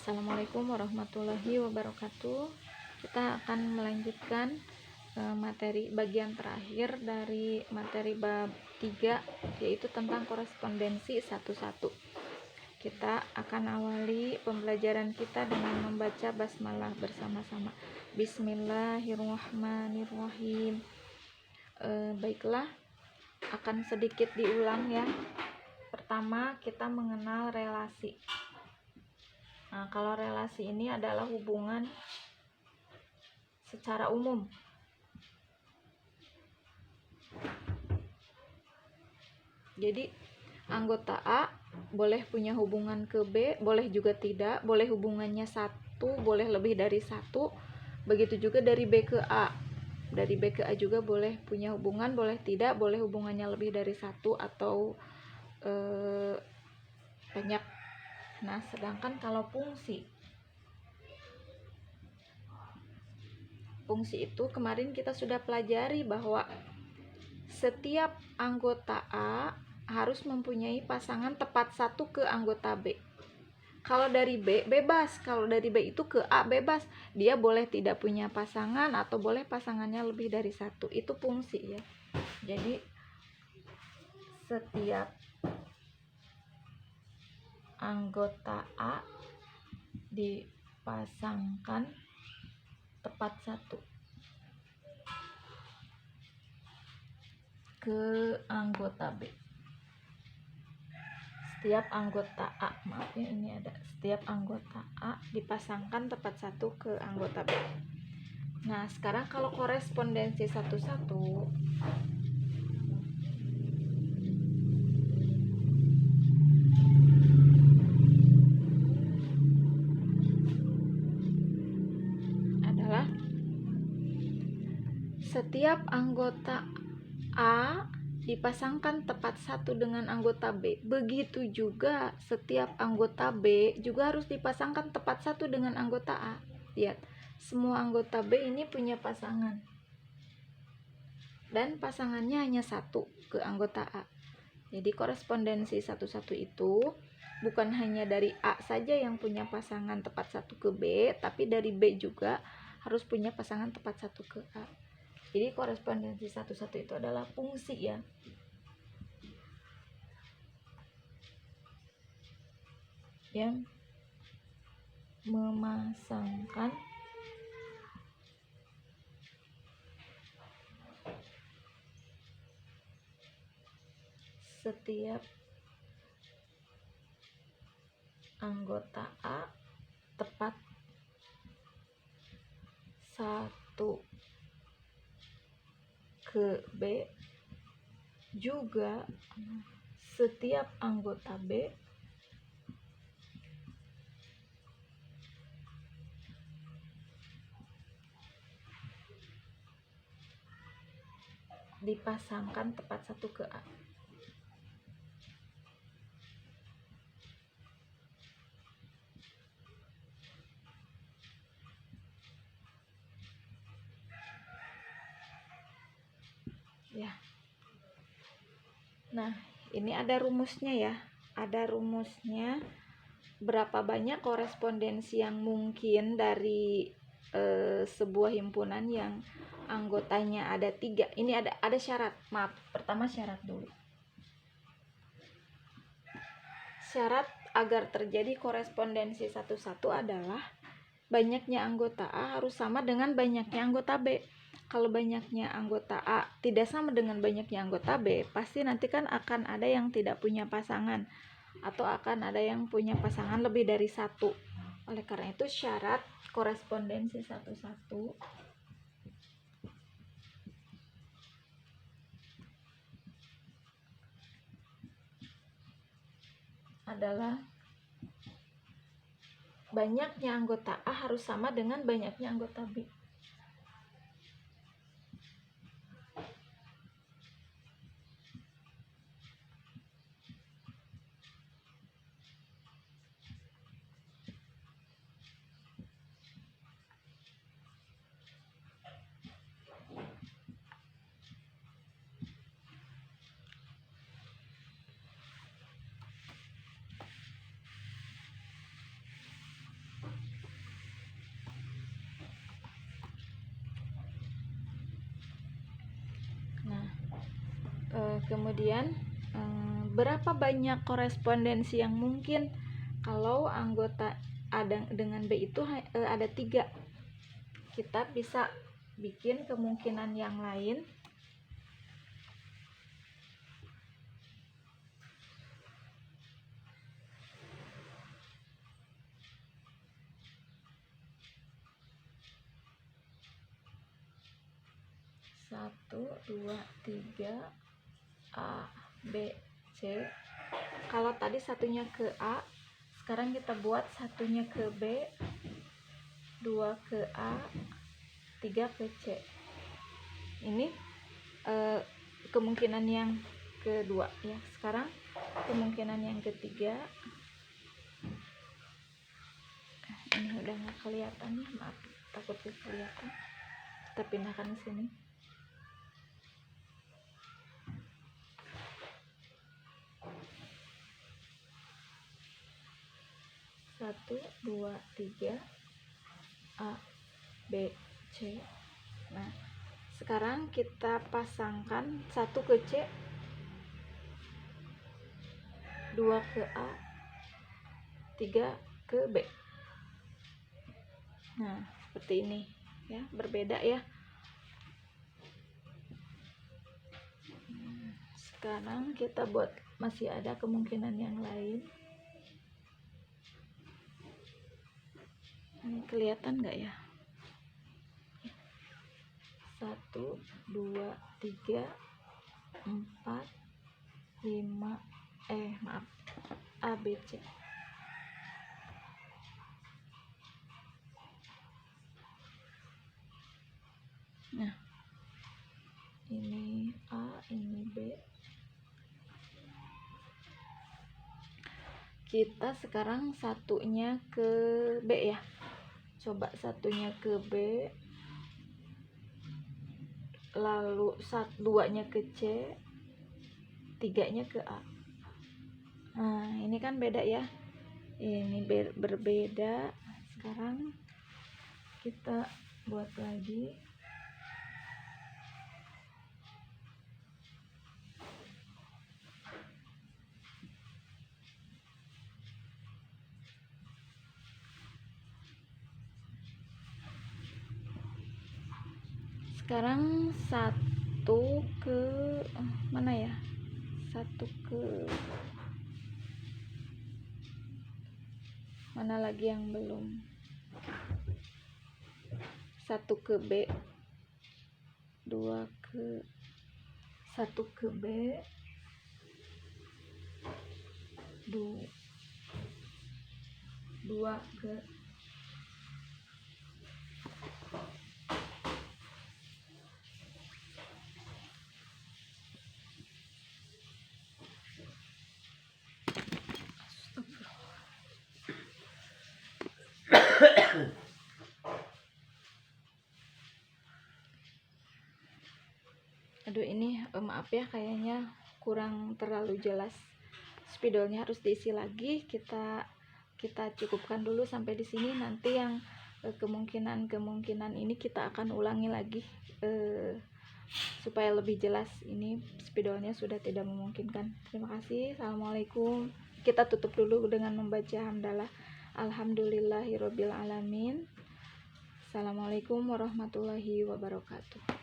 Assalamualaikum warahmatullahi wabarakatuh. Kita akan melanjutkan materi bagian terakhir dari materi bab 3, yaitu tentang korespondensi 1:1. Kita akan awali pembelajaran kita dengan membaca basmalah bersama-sama. Bismillahirrahmanirrahim. Baiklah, akan sedikit diulang ya. Pertama, kita mengenal relasi. Nah, kalau relasi ini adalah hubungan secara umum. Jadi, anggota A boleh punya hubungan ke B, boleh juga tidak, boleh hubungannya satu, boleh lebih dari satu. Begitu juga dari B ke A. Dari B ke A juga boleh punya hubungan, boleh tidak, boleh hubungannya lebih dari satu atau banyak. Nah, sedangkan kalau fungsi itu kemarin kita sudah pelajari bahwa setiap anggota A harus mempunyai pasangan tepat satu ke anggota B. Kalau dari B bebas, kalau dari B itu ke A bebas, dia boleh tidak punya pasangan atau boleh pasangannya lebih dari satu. Itu fungsi ya. Jadi setiap anggota A dipasangkan tepat satu ke anggota B. Setiap anggota A, setiap anggota A dipasangkan tepat satu ke anggota B. Nah, sekarang kalau korespondensi 1:1 adalah setiap anggota A dipasangkan tepat satu dengan anggota B. Begitu juga setiap anggota B juga harus dipasangkan tepat satu dengan anggota A. Lihat, semua anggota B ini punya pasangan. Dan pasangannya hanya satu ke anggota A. Jadi korespondensi 1:1 itu bukan hanya dari A saja yang punya pasangan tepat satu ke B, tapi dari B juga harus punya pasangan tepat satu ke A. Jadi korespondensi 1:1 itu adalah fungsi ya. Yang memasangkan setiap anggota A tepat satu ke B, juga setiap anggota B dipasangkan tepat satu ke A. Ya. Nah, ini ada rumusnya ya. Ada rumusnya berapa banyak korespondensi yang mungkin dari sebuah himpunan yang anggotanya ada 3. Ini ada syarat. Maaf, pertama syarat dulu. Syarat agar terjadi korespondensi 1:1 adalah banyaknya anggota A harus sama dengan banyaknya anggota B. Kalau banyaknya anggota A tidak sama dengan banyaknya anggota B, pasti nanti kan akan ada yang tidak punya pasangan atau akan ada yang punya pasangan lebih dari satu. Oleh karena itu syarat korespondensi 1:1 adalah banyaknya anggota A harus sama dengan banyaknya anggota B. Kemudian berapa banyak korespondensi yang mungkin kalau anggota A dengan B itu ada 3. Kita bisa bikin kemungkinan yang lain. Satu, dua, tiga, A, B, C. Kalau tadi satunya ke A, sekarang kita buat satunya ke B, 2 ke A, 3 ke C. Ini kemungkinan yang kedua ya. Sekarang kemungkinan yang ketiga. Ini udah nggak kelihatan ya, maaf, takut kelihatan. Kita pindahkan ke sini. Satu, dua, tiga, A, B, C. Nah, sekarang kita pasangkan 1 ke C, 2 ke A, 3 ke B. Nah, seperti ini ya, berbeda ya. Sekarang kita buat, masih ada kemungkinan yang lain. Ini kelihatan nggak ya? 1, 2, 3, 4, 5, maaf, A, B, C. Nah, ini A, ini B. Kita sekarang satunya ke B ya. Coba satunya ke B, lalu 2-nya ke C, 3-nya ke A. Nah, ini kan beda ya. Ini berbeda. Sekarang kita buat lagi. Sekarang 1 ke mana ya? 1 ke mana lagi yang belum? 1 ke B, 2 ke 1 ke B, 2 ke aduh, ini maaf ya, kayaknya kurang terlalu jelas. Spidolnya harus diisi lagi. Kita cukupkan dulu sampai di sini. Nanti yang kemungkinan ini kita akan ulangi lagi supaya lebih jelas. Ini spidolnya sudah tidak memungkinkan. Terima kasih. Assalamualaikum. Kita tutup dulu dengan membaca hamdalah. Alhamdulillahirobbil alamin. Assalamualaikum warahmatullahi wabarakatuh.